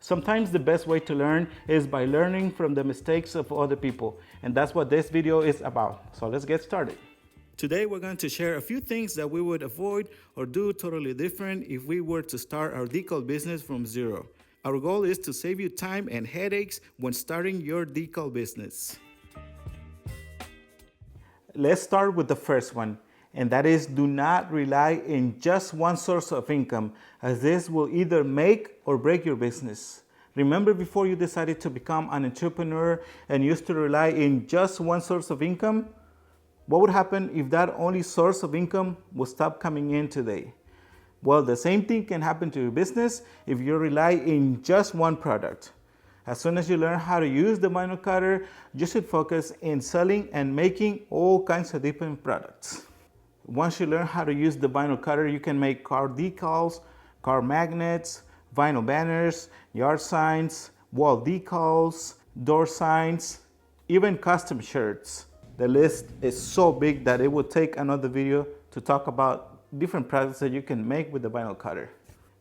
Sometimes the best way to learn is by learning from the mistakes of other people. And that's what this video is about. So let's get started. Today we're going to share a few things that we would avoid or do totally different if we were to start our decal business from zero. Our goal is to save you time and headaches when starting your decal business. Let's start with the first one, and that is do not rely in just one source of income, as this will either make or break your business. Remember, before you decided to become an entrepreneur and used to rely in just one source of income? What would happen if that only source of income would stop coming in today? Well, the same thing can happen to your business if you rely in just one product. As soon as you learn how to use the vinyl cutter, you should focus in selling and making all kinds of different products. Once you learn how to use the vinyl cutter, you can make car decals, car magnets, vinyl banners, yard signs, wall decals, door signs, even custom shirts. The list is so big that it would take another video to talk about different products that you can make with the vinyl cutter.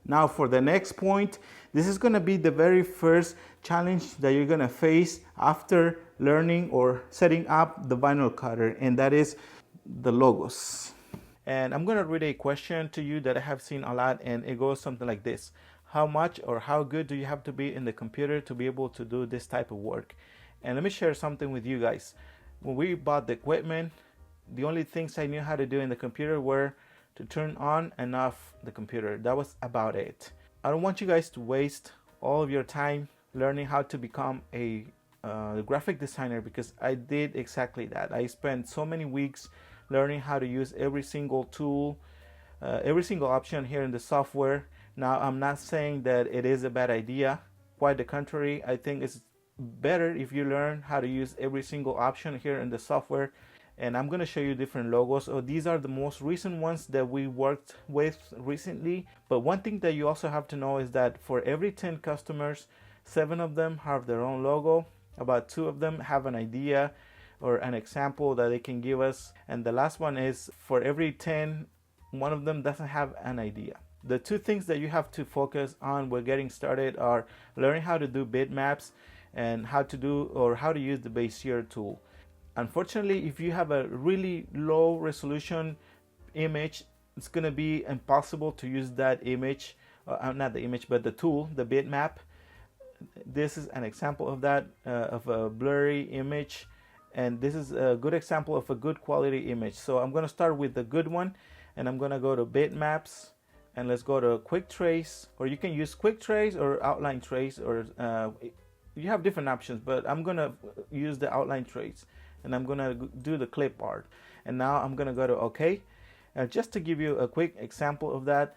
Now for the next point, this is going to be the very first challenge that you're going to face after learning or setting up the vinyl cutter, and that is the logos. And I'm going to read a question to you that I have seen a lot, and it goes something like this. How much or how good do you have to be in the computer to be able to do this type of work? And let me share something with you guys. When we bought the equipment, the only things I knew how to do in the computer were to turn on and off the computer. That was about it. I don't want you guys to waste all of your time learning how to become a graphic designer, because I did exactly that. I spent so many weeks learning how to use every single tool, every single option here in the software. Now, I'm not saying that it is a bad idea. Quite the contrary. I think it's better if you learn how to use every single option here in the software. And I'm going to show you different logos. So these are the most recent ones that we worked with recently. But one thing that you also have to know is that for every 10 customers, 7 of them have their own logo. About 2 of them have an idea or an example that they can give us. And the last one is for every 10, 1 of them doesn't have an idea. The 2 things that you have to focus on when getting started are learning how to do bitmaps and how to use the Bezier tool. Unfortunately, if you have a really low resolution image, it's going to be impossible to use that image, not the image, but the tool, the bitmap. This is an example of that, of a blurry image, and this is a good example of a good quality image. So I'm going to start with the good one, and I'm going to go to bitmaps, and let's go to quick trace, or you can use quick trace or outline trace, or you have different options, but I'm going to use the outline trace. And I'm going to do the clip art. And now I'm going to go to OK. Just to give you a quick example of that,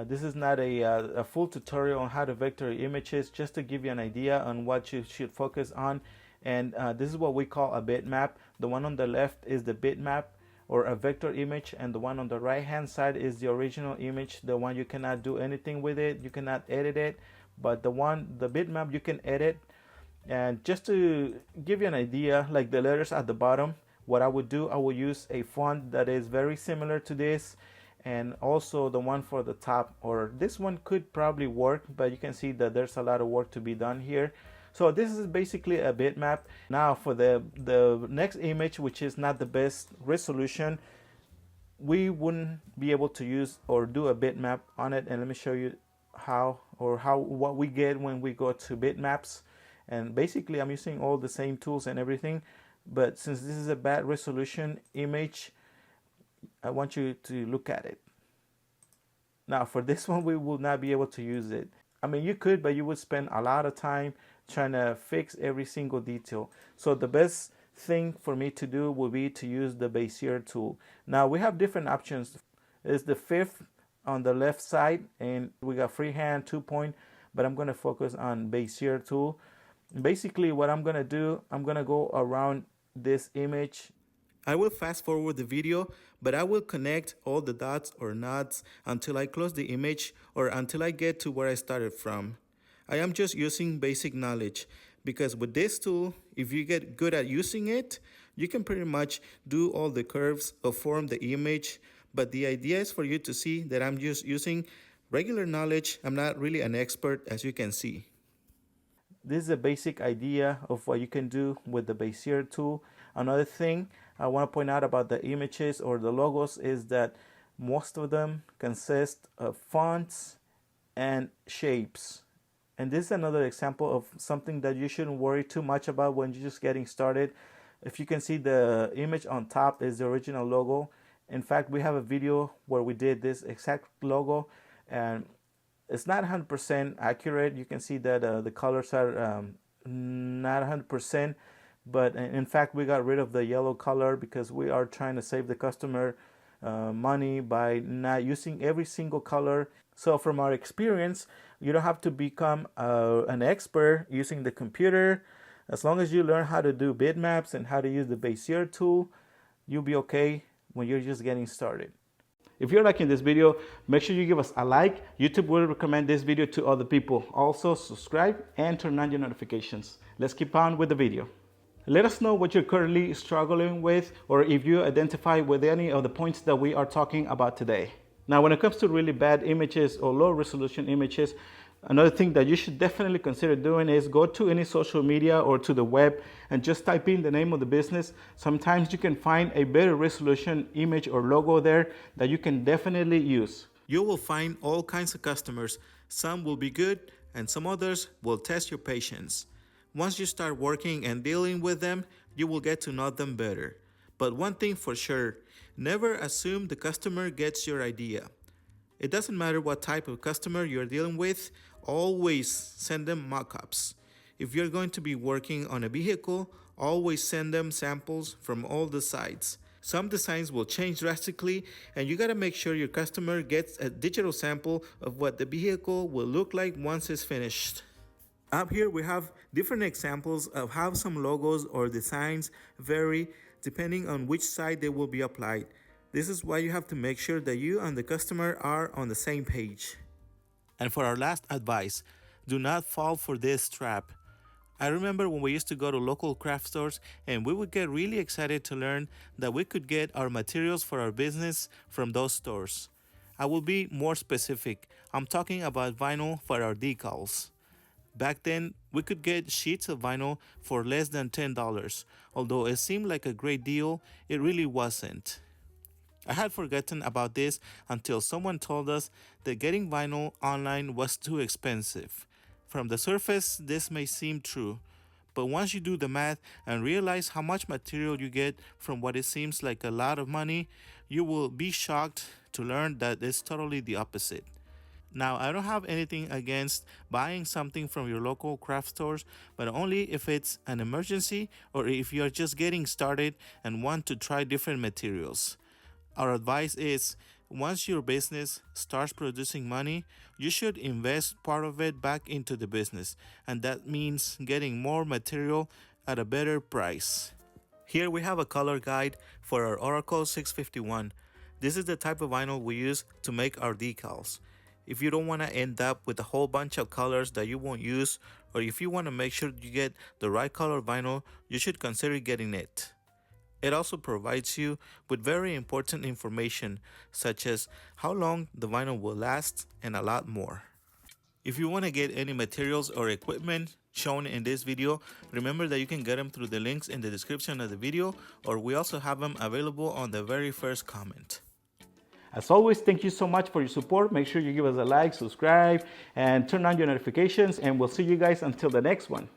this is not a full tutorial on how to vector images, just to give you an idea on what you should focus on. And this is what we call a bitmap. The one on the left is the bitmap or a vector image, and the one on the right hand side is the original image, the one you cannot do anything with it, you cannot edit it. But the bitmap you can edit. And just to give you an idea, like the letters at the bottom, what I would do, I will use a font that is very similar to this, and also the one for the top, or this one could probably work, but you can see that there's a lot of work to be done here. So this is basically a bitmap. Now for the next image, which is not the best resolution, we wouldn't be able to use or do a bitmap on it. And let me show you what we get when we go to bitmaps. And basically I'm using all the same tools and everything, but since this is a bad resolution image, I want you to look at it. Now for this one, we will not be able to use it. I mean, you could, but you would spend a lot of time trying to fix every single detail. So the best thing for me to do would be to use the Bezier tool. Now we have different options. It's the 5th on the left side, and we got freehand, 2-point, but I'm going to focus on Bezier tool. Basically what I'm going to do, I'm going to go around this image. I will fast forward the video, but I will connect all the dots or nodes until I close the image or until I get to where I started from. I am just using basic knowledge, because with this tool, if you get good at using it, you can pretty much do all the curves or form the image. But the idea is for you to see that I'm just using regular knowledge. I'm not really an expert, as you can see. This is a basic idea of what you can do with the Bezier tool. Another thing I want to point out about the images or the logos is that most of them consist of fonts and shapes. And this is another example of something that you shouldn't worry too much about when you're just getting started. If you can see, the image on top is the original logo. In fact, we have a video where we did this exact logo, and it's not 100% accurate. You can see that the colors are not 100%, but in fact we got rid of the yellow color because we are trying to save the customer money by not using every single color. So from our experience, you don't have to become an expert using the computer. As long as you learn how to do bitmaps and how to use the Bezier tool, you'll be okay when you're just getting started. If you're liking this video, make sure you give us a like. YouTube will recommend this video to other people. Also, subscribe and turn on your notifications. Let's keep on with the video. Let us know what you're currently struggling with, or if you identify with any of the points that we are talking about today. Now, when it comes to really bad images or low resolution images, another thing that you should definitely consider doing is go to any social media or to the web and just type in the name of the business. Sometimes you can find a better resolution image or logo there that you can definitely use. You will find all kinds of customers. Some will be good and some others will test your patience. Once you start working and dealing with them, you will get to know them better. But one thing for sure, never assume the customer gets your idea. It doesn't matter what type of customer you're dealing with, always send them mock-ups. If you're going to be working on a vehicle, always send them samples from all the sides. Some designs will change drastically, and you gotta make sure your customer gets a digital sample of what the vehicle will look like once it's finished. Up here we have different examples of how some logos or designs vary depending on which side they will be applied. This is why you have to make sure that you and the customer are on the same page. And for our last advice, do not fall for this trap. I remember when we used to go to local craft stores and we would get really excited to learn that we could get our materials for our business from those stores. I will be more specific. I'm talking about vinyl for our decals. Back then, we could get sheets of vinyl for less than $10. Although it seemed like a great deal, it really wasn't. I had forgotten about this until someone told us that getting vinyl online was too expensive. From the surface, this may seem true, but once you do the math and realize how much material you get from what it seems like a lot of money, you will be shocked to learn that it's totally the opposite. Now, I don't have anything against buying something from your local craft stores, but only if it's an emergency or if you're just getting started and want to try different materials. Our advice is, once your business starts producing money, you should invest part of it back into the business, and that means getting more material at a better price. Here we have a color guide for our Oracle 651. This is the type of vinyl we use to make our decals. If you don't want to end up with a whole bunch of colors that you won't use, or if you want to make sure you get the right color vinyl, you should consider getting it. It also provides you with very important information, such as how long the vinyl will last and a lot more. If you want to get any materials or equipment shown in this video, remember that you can get them through the links in the description of the video, or we also have them available on the very first comment. As always, thank you so much for your support. Make sure you give us a like, subscribe, and turn on your notifications, and we'll see you guys until the next one.